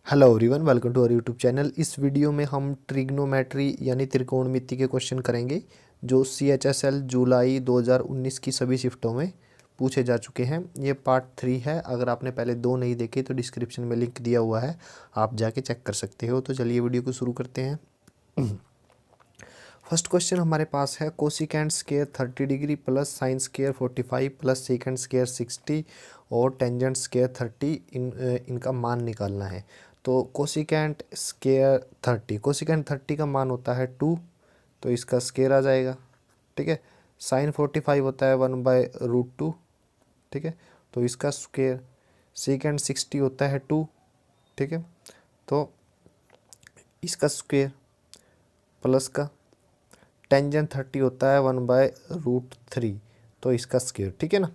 Hello everyone, welcome to our YouTube channel. इस video में हम ट्रिग्नोमेट्री यानी त्रिकोणमिति के क्वेश्चन करेंगे जो CHSL जुलाई 2019 की सभी शिफ्टों में पूछे जा चुके हैं। ये पार्ट 3 है। अगर आपने पहले 2 नहीं देखे तो डिस्क्रिप्शन में लिंक दिया हुआ है, आप जाके चेक कर सकते हो। तो चलिए वीडियो को शुरू करते हैं। फर्स्ट क्वेश्चन हमारे पास है cosecant square 30 degree plus sine square 45 plus second square 60 और टेंजेंट स्क्वायर 30 इनका मान निकालना है। तो कोसिकेंट स्क्वायर 30, कोसिकेंट 30 का मान होता है 2, तो इसका स्क्वायर आ जाएगा। ठीक है। साइन 45 होता है 1/√2। ठीक है, तो इसका स्क्वायर। सेकेंड 60 होता है 2। ठीक है, तो इसका स्क्वायर प्लस का टेंजेंट 30 होता है 1/√3, तो इसका स्क्वायर। ठीक है ना।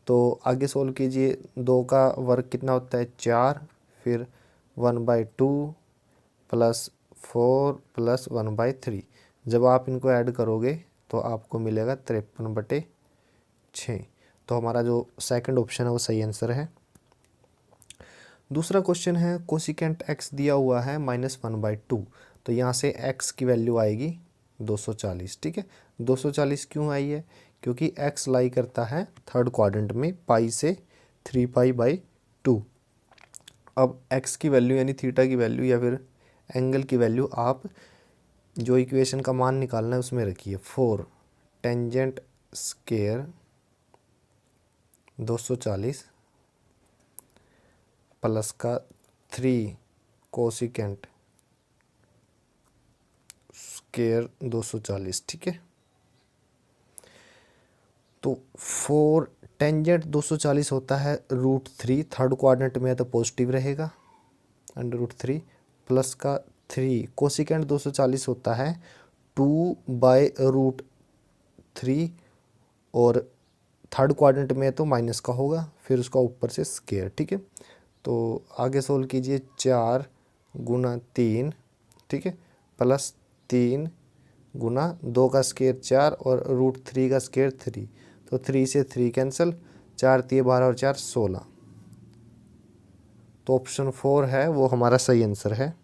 तो आगे सोल्व कीजिए। 2 का वर्ग कितना होता है 4, फिर 1/2 प्लस 4 प्लस 1/3। जब आप इनको ऐड करोगे तो आपको मिलेगा 53/6। तो हमारा जो सेकंड ऑप्शन है वो सही आंसर है। दूसरा क्वेश्चन है कोसिकेंट x दिया हुआ है -1/2। तो यहाँ से x की वैल्यू आएगी 240। ठीक है, 240 क्यों आई है? क्योंकि x लाई करता है थर्ड क्वाड्रेंट में पाई से 3π/2। अब x की वैल्यू यानी थीटा की वैल्यू या फिर एंगल की वैल्यू आप जो इक्वेशन का मान निकालना है उसमें रखिए। 4 टेंजेंट स्क्वायर 240 प्लस का 3 कोसिकेंट स्क्वायर 240। ठीक है, तो 4 टेंजेंट 240 होता है √3, थर्ड क्वाड्रेंट में है तो पॉजिटिव रहेगा √3 प्लस का 3 कोसिकेंट 240 होता है 2/√3 और थर्ड क्वाड्रेंट में है तो माइनस का होगा, फिर उसका ऊपर से स्क्वायर। ठीक है, तो आगे सोल्व कीजिए। 4 गुना 3, ठीक है, प्लस 3 गुना 2 का स्क्वायर 4 और √3 का स्क्वायर 3, तो 3 से 3 कैंसिल, 4 3 12 और 4 16। तो ऑप्शन 4 है वो हमारा सही आंसर है।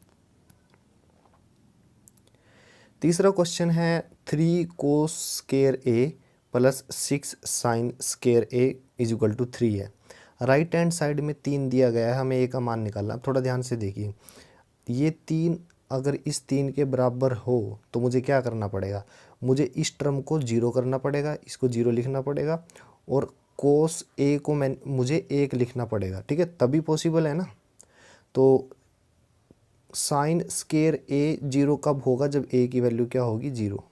तीसरा क्वेश्चन है 3 cos square A plus 6 sine square A is equal to 3 है। राइट हैंड साइड में 3 दिया गया है, हमें ए का मान निकालना। थोड़ा ध्यान से देखिए, ये 3 अगर इस 3 के बराबर हो तो मुझे क्या करना पड़ेगा? मुझे इस टर्म को 0 करना पड़ेगा, इसको 0 लिखना पड़ेगा और कोस ए को मुझे 1 लिखना पड़ेगा। ठीक है, तभी पॉसिबल है ना। तो साइन स्क्वायर ए 0 कब होगा? जब ए की वैल्यू क्या होगी? 0।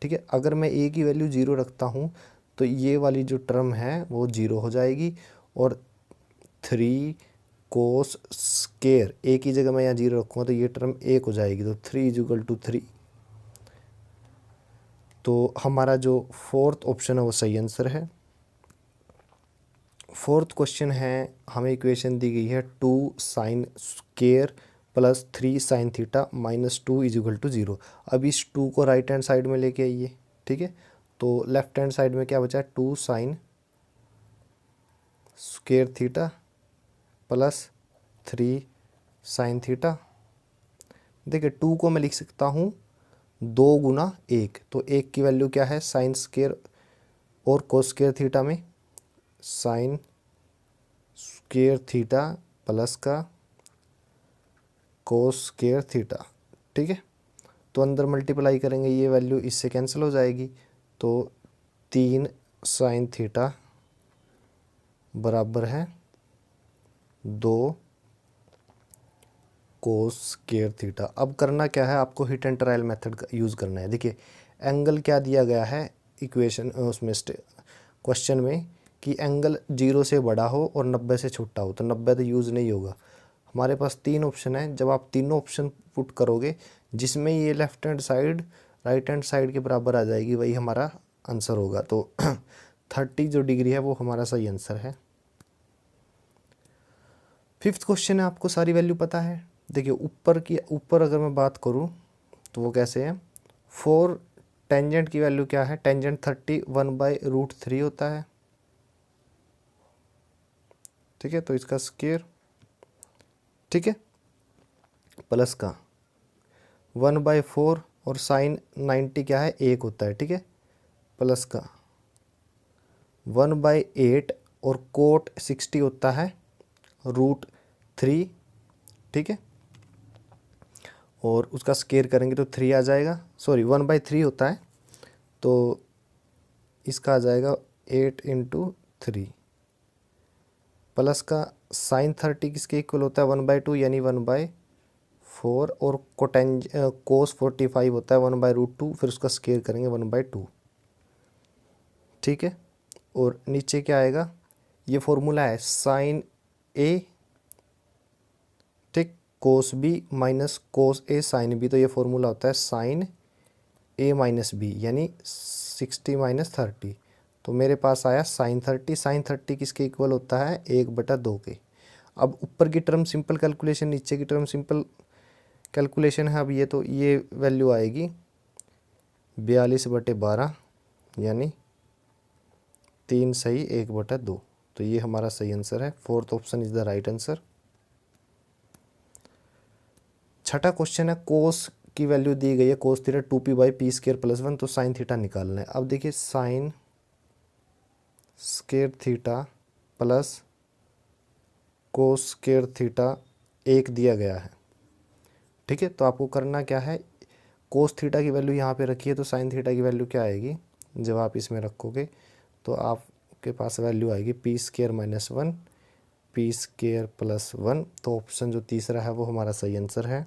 ठीक है, अगर मैं ए की वैल्यू 0 रखता हूँ तो ये वाली जो टर्म है वो 0 हो जाएगी और 3 कोस स्क्वायर ए की जगह मैं यहाँ 0 रखूँगा तो ये टर्म 1 हो जाएगी, तो 3 इज इक्वल टू 3। तो हमारा जो फोर्थ ऑप्शन है वो सही आंसर है। फोर्थ क्वेश्चन है, हमें इक्वेशन दी गई है 2 sine square plus 3 sine theta -2 is equal to 0। अब इस 2 को राइट हैंड साइड में लेके आइए। ठीक है, तो लेफ्ट हैंड साइड में क्या बचा है? 2 sine square theta plus 3 sine theta. देखिए 2 को मैं लिख सकता हूँ 2 गुना 1, तो 1 की वैल्यू क्या है? साइन स्क्वायर और कोस स्क्वायर थीटा में साइन स्क्वायर थीटा प्लस का कोस स्क्वायर थीटा। ठीक है, तो अंदर मल्टीप्लाई करेंगे, ये वैल्यू इससे कैंसिल हो जाएगी, तो 3 साइन थीटा बराबर है 2 कोस स्क्वायर थीटा। अब करना क्या है? आपको हिट एंड ट्रायल मेथड का यूज़ करना है। देखिए एंगल क्या दिया गया है इक्वेशन उसमें क्वेश्चन में कि एंगल 0 से बड़ा हो और 90 से छोटा हो, तो 90 तो यूज़ नहीं होगा। हमारे पास 3 ऑप्शन है, जब आप तीनों ऑप्शन पुट करोगे जिसमें ये left hand side right hand side के बराबर आ जाएगी, वही हमारा आंसर होगा। तो 30 जो डिग्री है वो हमारा सही आंसर है। फिफ्थ क्वेश्चन है, आपको सारी वैल्यू पता है। देखिए ऊपर अगर मैं बात करूँ तो वो कैसे है? 4 टेंजेंट की वैल्यू क्या है? टेंजेंट 30 1/√3 होता है। ठीक है, तो इसका स्क्वायर ठीक है, प्लस का 1/4 और साइन 90 क्या है 1 होता है, ठीक है, प्लस का 1/8 और कोट 60 होता है √3, ठीक है, और उसका स्केयर करेंगे तो 3 आ जाएगा, सॉरी 1/3 होता है, तो इसका आ जाएगा 8 × 3, प्लस का साइन 30 किसके इक्वल होता है 1/2 यानी 1/4, और कोस 45 होता है 1/√2, फिर उसका स्केयर करेंगे 1/2, ठीक है, और नीचे क्या आएगा, ये फॉर्मूला है साइन ए, ठीक, कोस बी माइनस कोस ए साइन बी, तो ये फॉर्मूला होता है साइन ए माइनस बी यानी 60 - 30, तो मेरे पास आया साइन 30। साइन 30 किसके इक्वल होता है 1/2 के। अब ऊपर की टर्म सिंपल कैलकुलेशन, नीचे की टर्म सिंपल कैलकुलेशन है। अब ये तो ये वैल्यू आएगी 42/12 यानी 3 सही 1/2, तो ये हमारा सही आंसर है। Fourth option is the right answer. छठा क्वेश्चन है कोस की वैल्यू दी गई है कोस थीटा 2p/p² + 1, तो साइन थीटा निकालना है। अब देखिए sine square theta plus cos square theta 1 दिया गया है, ठीक है, तो आपको करना क्या है, कोस थीटा की वैल्यू यहाँ पे रखिए, तो साइन थीटा की वैल्यू क्या आएगी, जब आप इसमें रखोगे तो आपके पास वैल्यू आएगी p² - 1 p² + 1, तो ऑप्शन जो तीसरा है वो हमारा सही आंसर है।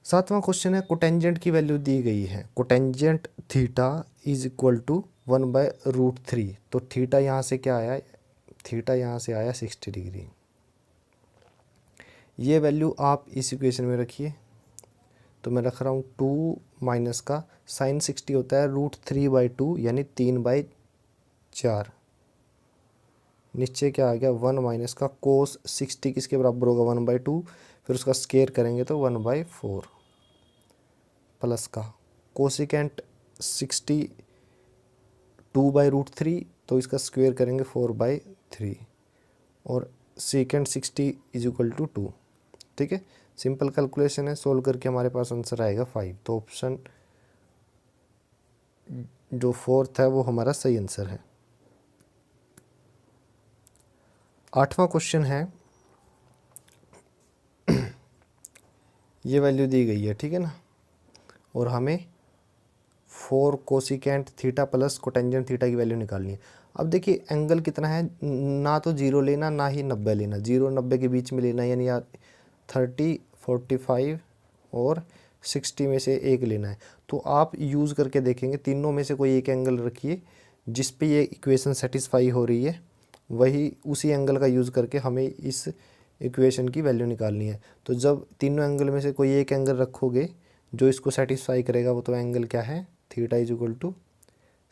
सातवां क्वेश्चन है कोटेंजेंट की वैल्यू दी गई है, cotangent theta is equal to 1/√3, तो थीटा यहाँ से क्या आया, थीटा यहाँ से आया 60 डिग्री। ये वैल्यू आप इस इक्वेशन में रखिए, तो मैं रख रहा हूँ 2 माइनस का साइन 60 होता है √3/2 यानी 3/4, नीचे क्या आ गया 1 माइनस का कोस 60 किसके बराबर होगा 1/2, फिर उसका स्केयर करेंगे तो 1/4, प्लस का कोसिकेंट 60 2/√3, तो इसका स्क्वेयर करेंगे 4/3, और सीकेंट 60 इज इक्वल टू 2, ठीक है, सिंपल कैलकुलेशन है, सोल्व करके हमारे पास आंसर आएगा 5, तो ऑप्शन जो फोर्थ है वो हमारा सही आंसर है। आठवां क्वेश्चन है, ये वैल्यू दी गई है, ठीक है ना, और हमें 4 cosecant theta plus cotangent theta की वैल्यू निकालनी है। अब देखिए एंगल कितना है, ना तो 0 लेना ना ही 90 लेना, 0 और 90 के बीच में लेना, यानी 30 45 और 60 में से एक लेना है। तो आप यूज़ करके देखेंगे, तीनों में से कोई एक एंगल रखिए जिस पे ये इक्वेशन सेटिस्फाई हो रही है, वही उसी एंगल का यूज़ करके हमें इस इक्वेशन की वैल्यू निकालनी है। तो जब तीनों एंगल में से कोई एक एंगल रखोगे जो इसको सेटिस्फाई करेगा, वो तो एंगल क्या है, theta is equal to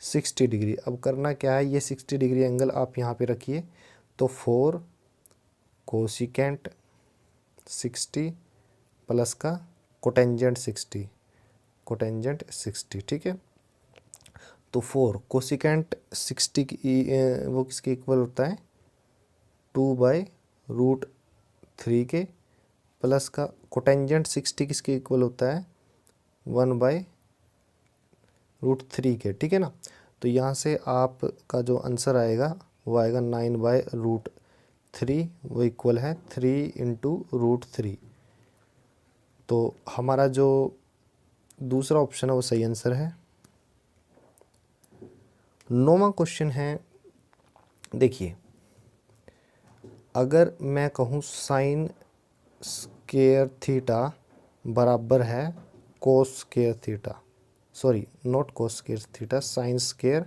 60 degree. अब करना क्या है, ये 60 डिग्री एंगल आप यहाँ पे रखिए, तो 4 कोसिकेंट 60 प्लस का कोटेंजेंट 60, ठीक है, तो 4 कोसिकेंट 60 वो किसके इक्वल होता है 2/√3 के, प्लस का कोटेंजेंट 60 किसके इक्वल होता है 1/√3 के, ठीक है ना। तो यहाँ से आपका जो आंसर आएगा वो आएगा 9/√3, वो इक्वल है 3 × √3, तो हमारा जो दूसरा ऑप्शन है वो सही आंसर है। 9वां क्वेश्चन है, देखिए अगर मैं कहूँ साइन स्क्वायर थीटा बराबर है cos square theta, sorry not cos square theta, sine square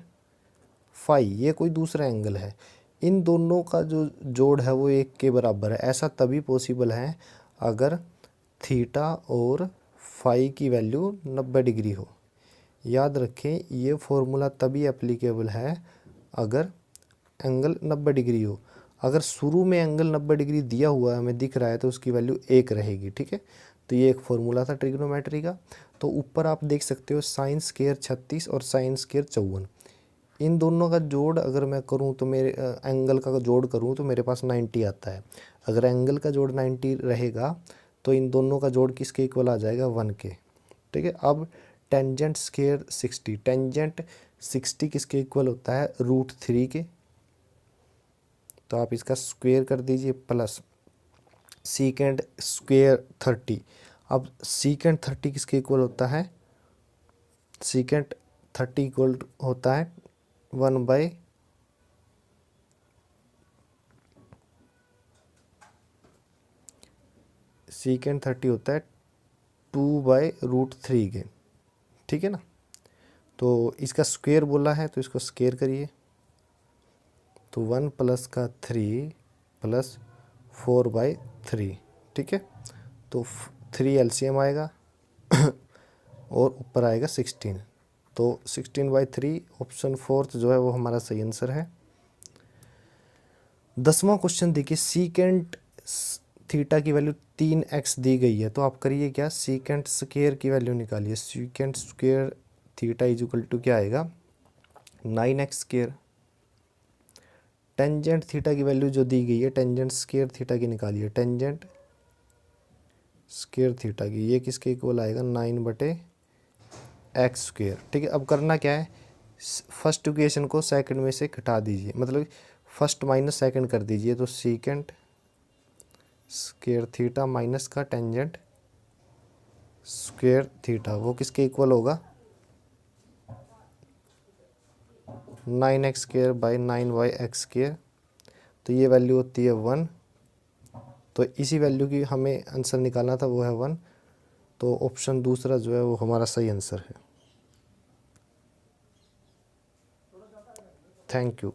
phi, ये कोई दूसरा एंगल है, इन दोनों का जो जोड़ है वो 1 के बराबर है। ऐसा तभी पॉसिबल है अगर थीटा और फाई की वैल्यू 90 डिग्री हो। याद रखें ये फॉर्मूला तभी एप्लीकेबल है अगर एंगल 90 डिग्री हो। अगर शुरू में एंगल 90 डिग्री दिया हुआ है हमें दिख रहा है तो उसकी वैल्यू 1 रहेगी, ठीक है। तो ये एक फॉर्मूला था ट्रिग्नोमेट्री का। तो ऊपर आप देख सकते हो साइन स्क्वायर 36 और साइन स्क्वायर 54, इन दोनों का जोड़ अगर मैं करूं तो मेरे एंगल का जोड़ करूं तो मेरे पास 90 आता है। अगर एंगल का जोड़ 90 रहेगा तो इन दोनों का जोड़ किसके इक्वल आ जाएगा, 1 के। ठीक है। अब टेंजेंट स्क्वायर 60, टेंजेंट 60 किसके इक्वल होता है, √3 के। तो आप इसका स्क्वायर कर दीजिए प्लस सीकेंड स्क्वायर 30। अब सीकेंड 30 किसके इक्वल होता है, सीकेंड 30 इक्वल होता है 1 बाई सीकेंड 30 होता है 2/√3 के। ठीक है ना। तो इसका स्क्वायर बोला है तो इसको स्क्वायर करिए, तो 1 प्लस का 3 प्लस 4/3। ठीक है। तो 3 एलसीएम आएगा और ऊपर आएगा 16। तो 16/3 ऑप्शन 4 जो है वो हमारा सही आंसर है। 10वां क्वेश्चन देखिए, सीकेंट थीटा की वैल्यू 3x दी गई है, तो आप करिए क्या, सीकेंट स्क्वायर की वैल्यू निकालिए। Secant square theta is equal to क्या आएगा, 9x स्क्वायर। टेंजेंट थीटा की वैल्यू जो दी गई है, टेंजेंट स्क्वायर थीटा की निकालिए, टेंजेंट स्क्वायर थीटा की, ये किसके इक्वल आएगा, 9/x स्क्वायर। ठीक है। अब करना क्या है, फर्स्ट इक्वेशन को सेकंड में से घटा दीजिए, मतलब फर्स्ट माइनस सेकंड कर दीजिए। तो सीकेंट स्क्वायर थीटा माइनस का टेंजेंट स्क्वायर थीटा वो किसके इक्वल होगा, 9x square by 9y(x square. तो ये वैल्यू होती है 1। तो इसी वैल्यू की हमें आंसर निकालना था, वो है 1। तो ऑप्शन दूसरा जो है वो हमारा सही आंसर है। Thank you.